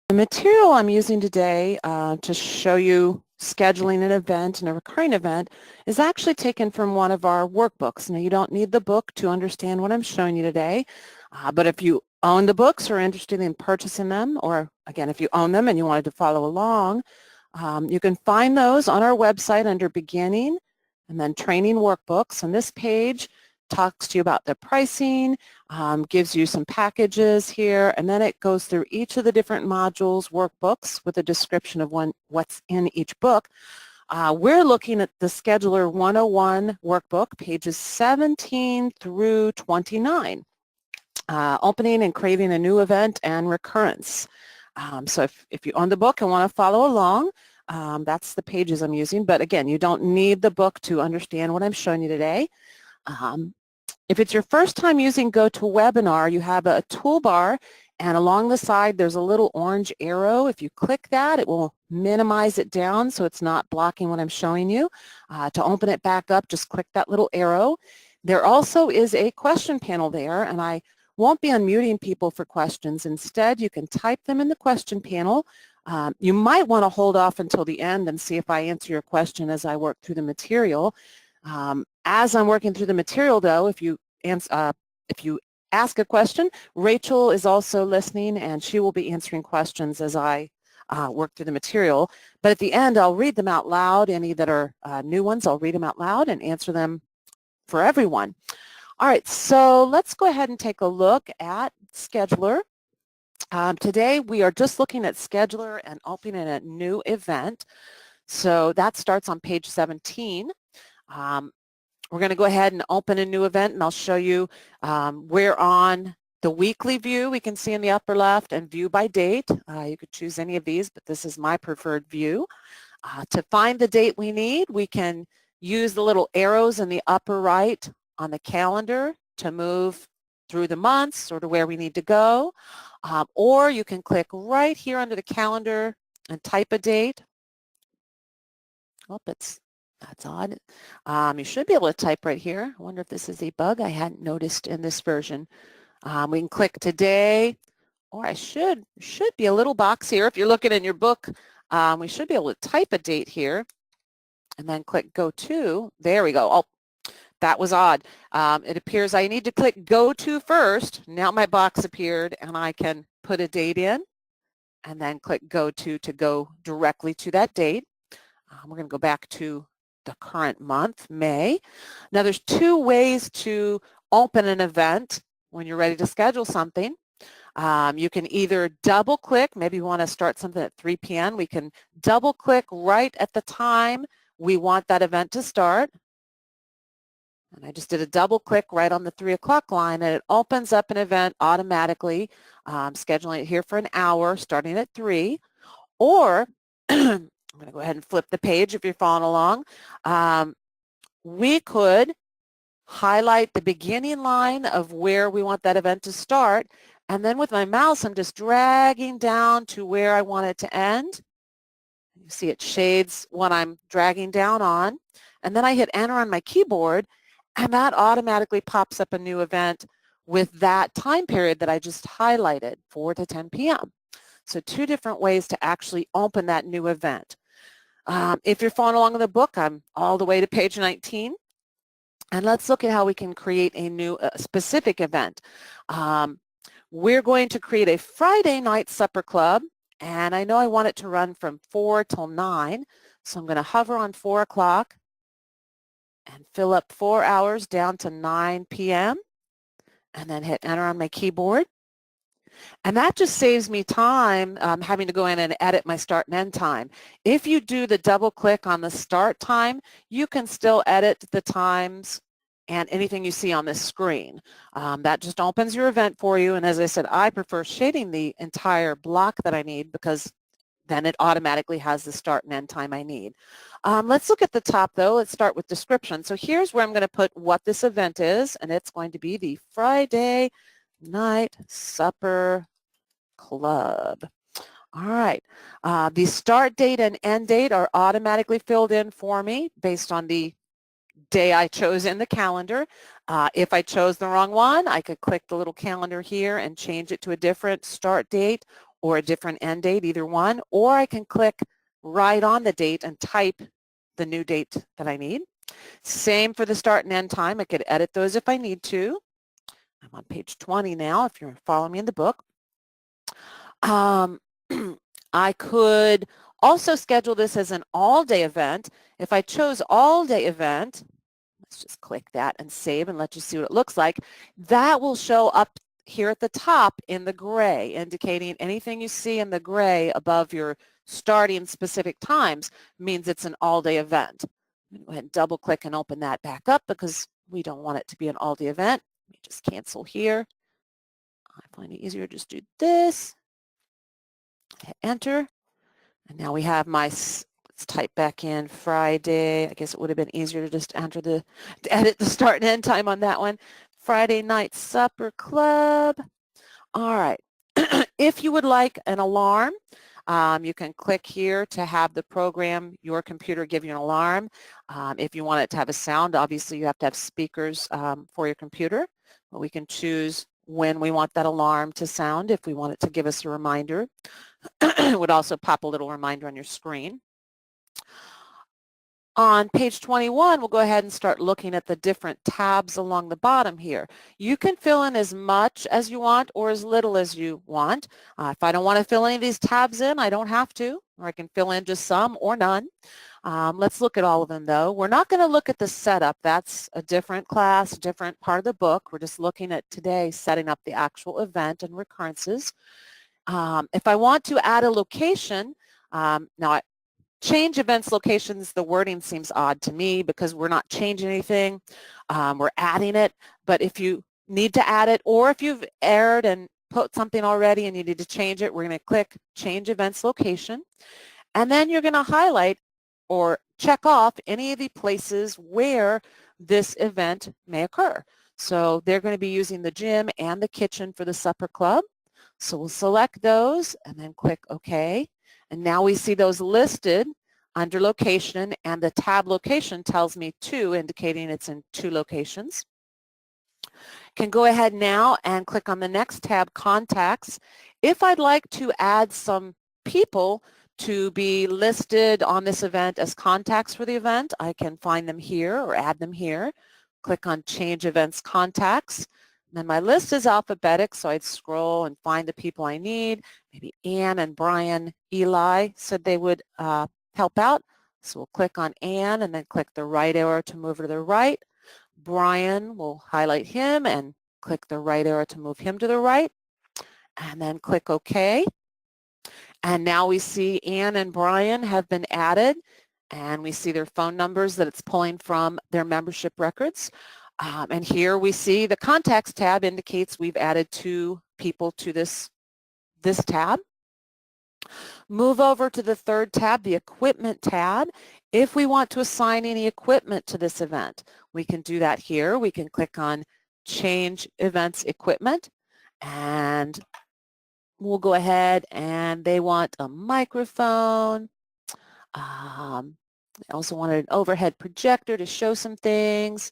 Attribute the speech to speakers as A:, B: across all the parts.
A: The material I'm using today to show you scheduling an event and a recurring event is actually taken from one of our workbooks. Now, you don't need the book to understand what I'm showing you today, but if you own the books or are interested in purchasing them, or again, if you own them and you wanted to follow along, you can find those on our website under Beginning and then Training Workbooks. On this page, talks to you about the pricing, gives you some packages here, and then it goes through each of the different modules, workbooks, with a description of what's in each book. We're looking at the Scheduler 101 workbook, pages 17 through 29, opening and creating a new event and recurrence. So if you own the book and want to follow along, that's the pages I'm using. But again, you don't need the book to understand what I'm showing you today. If it's your first time using GoToWebinar, you have a toolbar, and along the side there's a little orange arrow. If you click that, it will minimize it down so it's not blocking what I'm showing you. To open it back up, just click that little arrow. There also is a question panel there, and I won't be unmuting people for questions. Instead, you can type them in the question panel. You might want to hold off until the end and see if I answer your question as I work through the material. As I'm working through the material, though, if you ask a question, Rachel is also listening, and she will be answering questions as I work through the material. But at the end, I'll read them out loud. Any that are new ones, I'll read them out loud and answer them for everyone. All right, so let's go ahead and take a look at Scheduler. Today, we are just looking at Scheduler and opening a new event. So that starts on page 17. We're going to go ahead and open a new event, and I'll show you we're on the weekly view we can see in the upper left, and view by date. You could choose any of these, but this is my preferred view. To find the date we need, we can use the little arrows in the upper right on the calendar to move through the months or to where we need to go. Or you can click right here under the calendar and type a date. Oh, that's odd. You should be able to type right here. I wonder if this is a bug I hadn't noticed in this version. We can click today, or I should be a little box here. If you're looking in your book, we should be able to type a date here and then click go to. There we go. Oh, that was odd. It appears I need to click go to first. Now my box appeared, and I can put a date in and then click go to go directly to that date. We're going to go back to the current month, May. Now there's two ways to open an event when you're ready to schedule something. You can either double click, maybe you want to start something at 3 p.m. We can double click right at the time we want that event to start. And I just did a double click right on the 3 o'clock line, and it opens up an event automatically, scheduling it here for an hour starting at 3. Or I'm going to go ahead and flip the page if you're following along. We could highlight the beginning line of where we want that event to start, and then with my mouse I'm just dragging down to where I want it to end. You see it shades what I'm dragging down on, and then I hit enter on my keyboard, and that automatically pops up a new event with that time period that I just highlighted, 4 to 10 p.m. So two different ways to actually open that new event. If you're following along in the book, I'm all the way to page 19. And let's look at how we can create a new specific event. We're going to create a Friday night supper club, and I know I want it to run from 4 till 9. So I'm going to hover on 4 o'clock and fill up 4 hours down to 9 p.m. and then hit enter on my keyboard. And that just saves me time having to go in and edit my start and end time. If you do the double click on the start time, you can still edit the times and anything you see on this screen. That just opens your event for you. And as I said, I prefer shading the entire block that I need because then it automatically has the start and end time I need. Let's look at the top though. Let's start with description. So here's where I'm going to put what this event is, and it's going to be the Friday Night Supper Club. All right. The start date and end date are automatically filled in for me based on the day I chose in the calendar. If I chose the wrong one, I could click the little calendar here and change it to a different start date or a different end date, either one, or I can click right on the date and type the new date that I need. Same for the start and end time. I could edit those if I need to. I'm on page 20 now if you're following me in the book. I could also schedule this as an all-day event. If I chose all-day event, let's just click that and save and let you see what it looks like. That will show up here at the top in the gray, indicating anything you see in the gray above your starting specific times means it's an all-day event. I'm going to go ahead and double-click and open that back up because we don't want it to be an all-day event. Let me just cancel here. I find it easier to just do this. Hit enter. And now we have my, let's type back in Friday. I guess it would have been easier to just enter to edit the start and end time on that one. Friday night supper club. All right. If you would like an alarm, you can click here to have the program, your computer, give you an alarm. If you want it to have a sound, obviously you have to have speakers for your computer. But we can choose when we want that alarm to sound if we want it to give us a reminder. It would also pop a little reminder on your screen. On page 21, we'll go ahead and start looking at the different tabs along the bottom here. You can fill in as much as you want or as little as you want. If I don't want to fill any of these tabs in, I don't have to, or I can fill in just some or none. Let's look at all of them though. We're not going to look at the setup. That's a different class, different part of the book. We're just looking at today setting up the actual event and recurrences. If I want to add a location, now change events locations, the wording seems odd to me because we're not changing anything. We're adding it, but if you need to add it or if you've erred and put something already and you need to change it, we're going to click change events location, and then you're going to highlight or check off any of the places where this event may occur. So they're going to be using the gym and the kitchen for the supper club. So we'll select those and then click OK. And now we see those listed under location, and the tab location tells me 2, indicating it's in 2 locations. Can go ahead now and click on the next tab, Contacts. If I'd like to add some people to be listed on this event as contacts for the event, I can find them here or add them here. Click on Change Events Contacts. And then my list is alphabetic, so I'd scroll and find the people I need. Maybe Anne and Brian Eli said they would help out. So we'll click on Anne and then click the right arrow to move her to the right. Brian, will highlight him and click the right arrow to move him to the right. And then click OK. And now we see Anne and Brian have been added, and we see their phone numbers that it's pulling from their membership records. And here we see the Contacts tab indicates we've added 2 people to this tab. Move over to the third tab, the Equipment tab. If we want to assign any equipment to this event, we can do that here. We can click on Change Events Equipment, and we'll go ahead and they want a microphone. They also wanted an overhead projector to show some things.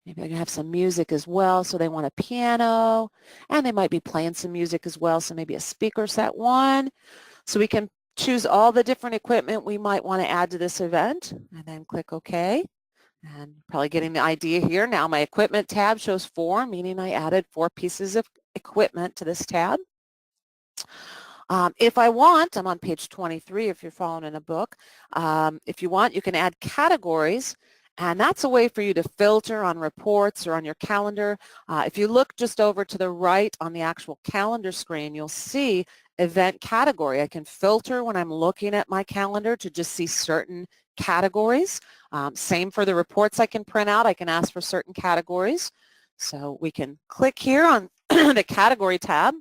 A: Maybe they're going to have some music as well, so they want a piano, and they might be playing some music as well, so maybe a speaker set 1. So we can choose all the different equipment we might want to add to this event, and then click OK. And probably getting the idea here. Now my Equipment tab shows 4, meaning I added 4 pieces of equipment to this tab. If I want, I'm on page 23 if you're following in a book. If you want, you can add categories, and that's a way for you to filter on reports or on your calendar. If you look just over to the right on the actual calendar screen, you'll see event category. I can filter when I'm looking at my calendar to just see certain categories. Same for the reports I can print out. I can ask for certain categories. So we can click here on the category tab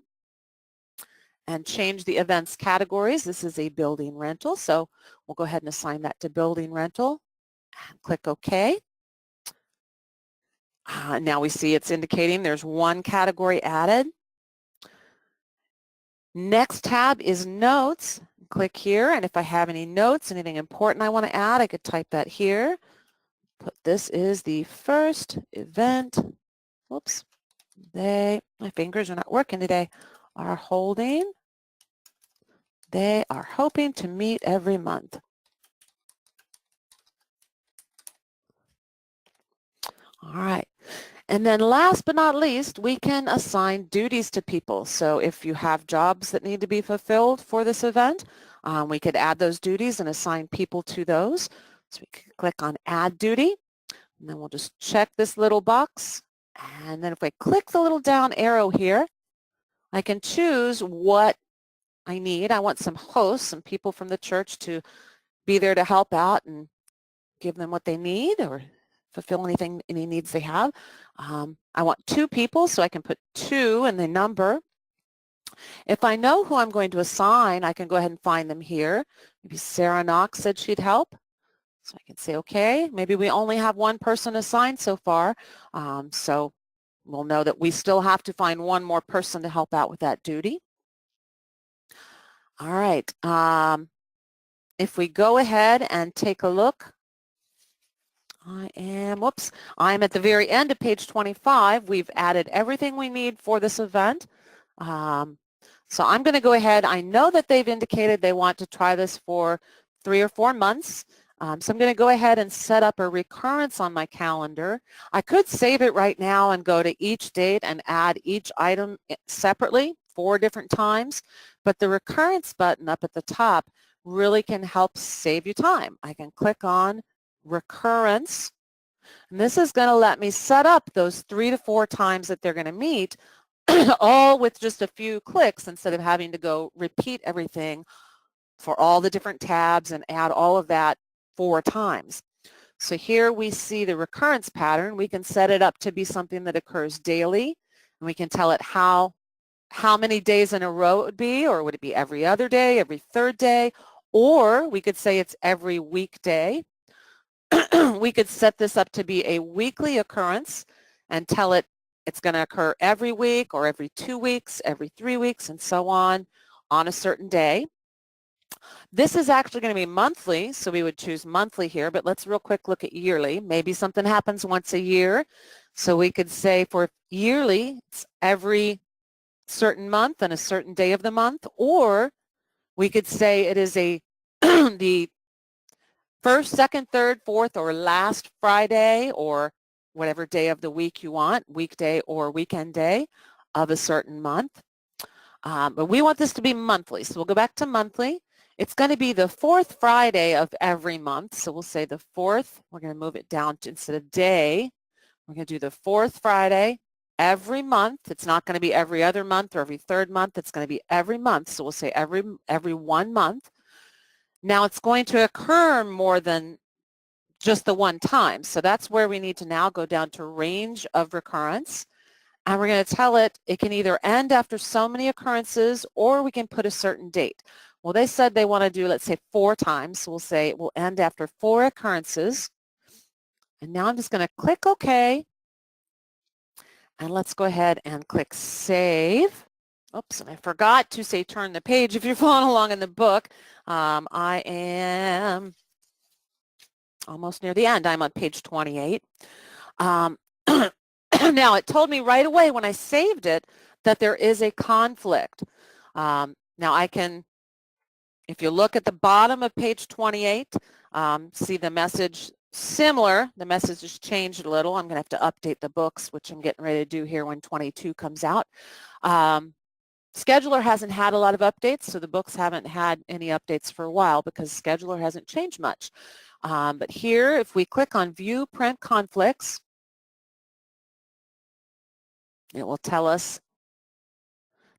A: and change the events categories. This is a building rental, so we'll go ahead and assign that to building rental and click OK. Now we see it's indicating there's 1 category added. Next tab is notes. Click here, and if I have any notes, anything important I want to add, I could type that here. Put this is the first event. Whoops. My fingers are not working today. Are holding They are hoping to meet every month. All right. And then last but not least, we can assign duties to people. So if you have jobs that need to be fulfilled for this event, we could add those duties and assign people to those. So we can click on Add Duty, and then we'll just check this little box. And then if I click the little down arrow here, I can choose what I need. I want some hosts, some people from the church to be there to help out and give them what they need or fulfill any needs they have. I want 2 people, so I can put 2 in the number. If I know who I'm going to assign, I can go ahead and find them here. Maybe Sarah Knox said she'd help. So I can say, okay, maybe we only have 1 person assigned so far. So we'll know that we still have to find 1 more person to help out with that duty. All right. If we go ahead and take a look, I'm at the very end of page 25. We've added everything we need for this event. So I'm going to go ahead. I know that they've indicated they want to try this for 3 or 4 months. So I'm going to go ahead and set up a recurrence on my calendar. I could save it right now and go to each date and add each item separately 4 different times. But the recurrence button up at the top really can help save you time. I can click on recurrence, and this is going to let me set up those 3 to 4 times that they're going to meet, all with just a few clicks instead of having to go repeat everything for all the different tabs and add all of that 4 times. So here we see the recurrence pattern. We can set it up to be something that occurs daily, and we can tell it how many days in a row it would be, or would it be every other day, every 3rd day, or we could say it's every weekday. We could set this up to be a weekly occurrence and tell it it's going to occur every week or every 2 weeks, every 3 weeks, and so on a certain day. This is actually going to be monthly, so we would choose monthly here, but let's real quick look at yearly. Maybe something happens once a year, so we could say for yearly, it's every certain month and a certain day of the month, or we could say it is the 1st, 2nd, 3rd, 4th, or last Friday, or whatever day of the week you want, weekday or weekend day of a certain month. But we want this to be monthly, so we'll go back to monthly. It's going to be the 4th Friday of every month, so we'll say the 4th. We're going to move it down to, instead of day, we're going to do the 4th Friday every month. It's not going to be every other month or every 3rd month. It's going to be every month, so we'll say every 1 month. Now it's going to occur more than just the 1 time. So that's where we need to now go down to range of recurrence. And we're going to tell it can either end after so many occurrences, or we can put a certain date. Well, they said they want to do, let's say, 4 times. So we'll say it will end after 4 occurrences. And now I'm just going to click OK. And let's go ahead and click Save. Oops, and I forgot to say turn the page if you're following along in the book. I am almost near the end. I'm on page 28. Now, it told me right away when I saved it that there is a conflict. Now, I can, if you look at the bottom of page 28, see the message similar. The message has changed a little. I'm going to have to update the books, which I'm getting ready to do here when 22 comes out. Scheduler hasn't had a lot of updates, so the books haven't had any updates for a while because Scheduler hasn't changed much. But here, if we click on View Print Conflicts, it will tell us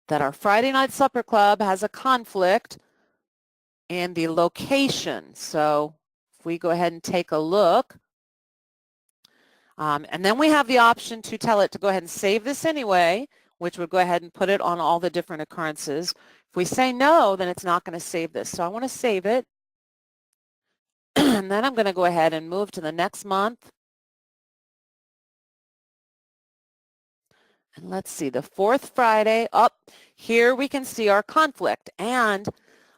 A: that our Friday Night Supper Club has a conflict in the location. So if we go ahead and take a look, and then we have the option to tell it to go ahead and save this anyway, which would go ahead and put it on all the different occurrences. If we say no, then it's not going to save this. So I want to save it. And then I'm going to go ahead and move to the next month. And let's see, the 4th Friday, up here we can see our conflict. And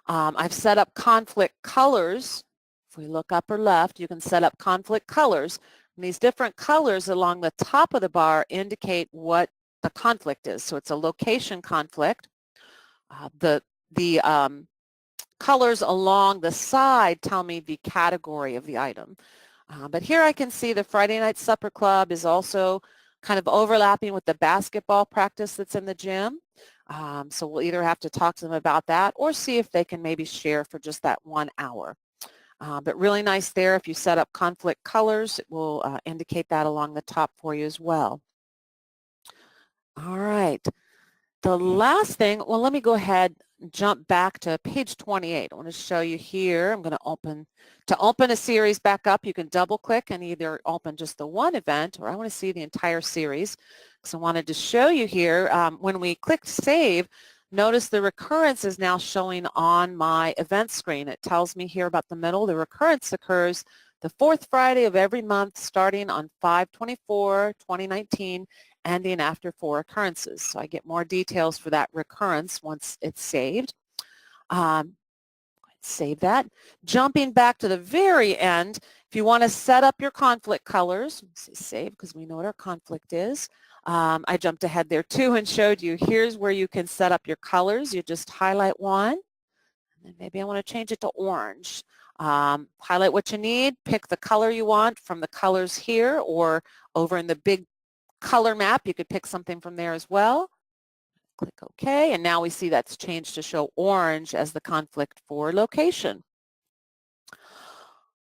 A: I've set up conflict colors. If we look up or left, you can set up conflict colors. And these different colors along the top of the bar indicate what the conflict is. So it's a location conflict. The colors along the side tell me the category of the item. But here I can see the Friday Night Supper Club is also kind of overlapping with the basketball practice that's in the gym. So we'll either have to talk to them about that or see if they can maybe share for just that 1 hour. But really nice there. If you set up conflict colors, it will indicate that along the top for you as well. All right. The last thing, well, let me go ahead and jump back to page 28. I want to show you here. I'm going to open a series back up. You can double click and either open just the one event, or I want to see the entire series. So I wanted to show you here, when we click save, notice the recurrence is now showing on my event screen. It tells me here about the middle. The recurrence occurs the 4th Friday of every month starting on 5/24/2019, ending after 4 occurrences. So I get more details for that recurrence once it's saved. Save that. Jumping back to the very end, if you want to set up your conflict colors, let's say save because we know what our conflict is. I jumped ahead there too and showed you here's where you can set up your colors. You just highlight one, and then maybe I want to change it to orange. Highlight what you need, pick the color you want from the colors here, or over in the big color map, you could pick something from there as well. Click OK, and now we see that's changed to show orange as the conflict for location.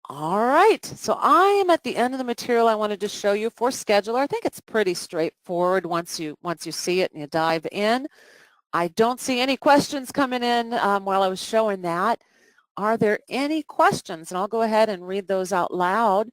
A: All right, so I am at the end of the material I wanted to show you for scheduler. I think it's pretty straightforward once you see it and you dive in. I don't see any questions coming in while I was showing that. Are there any questions? And I'll go ahead and read those out loud.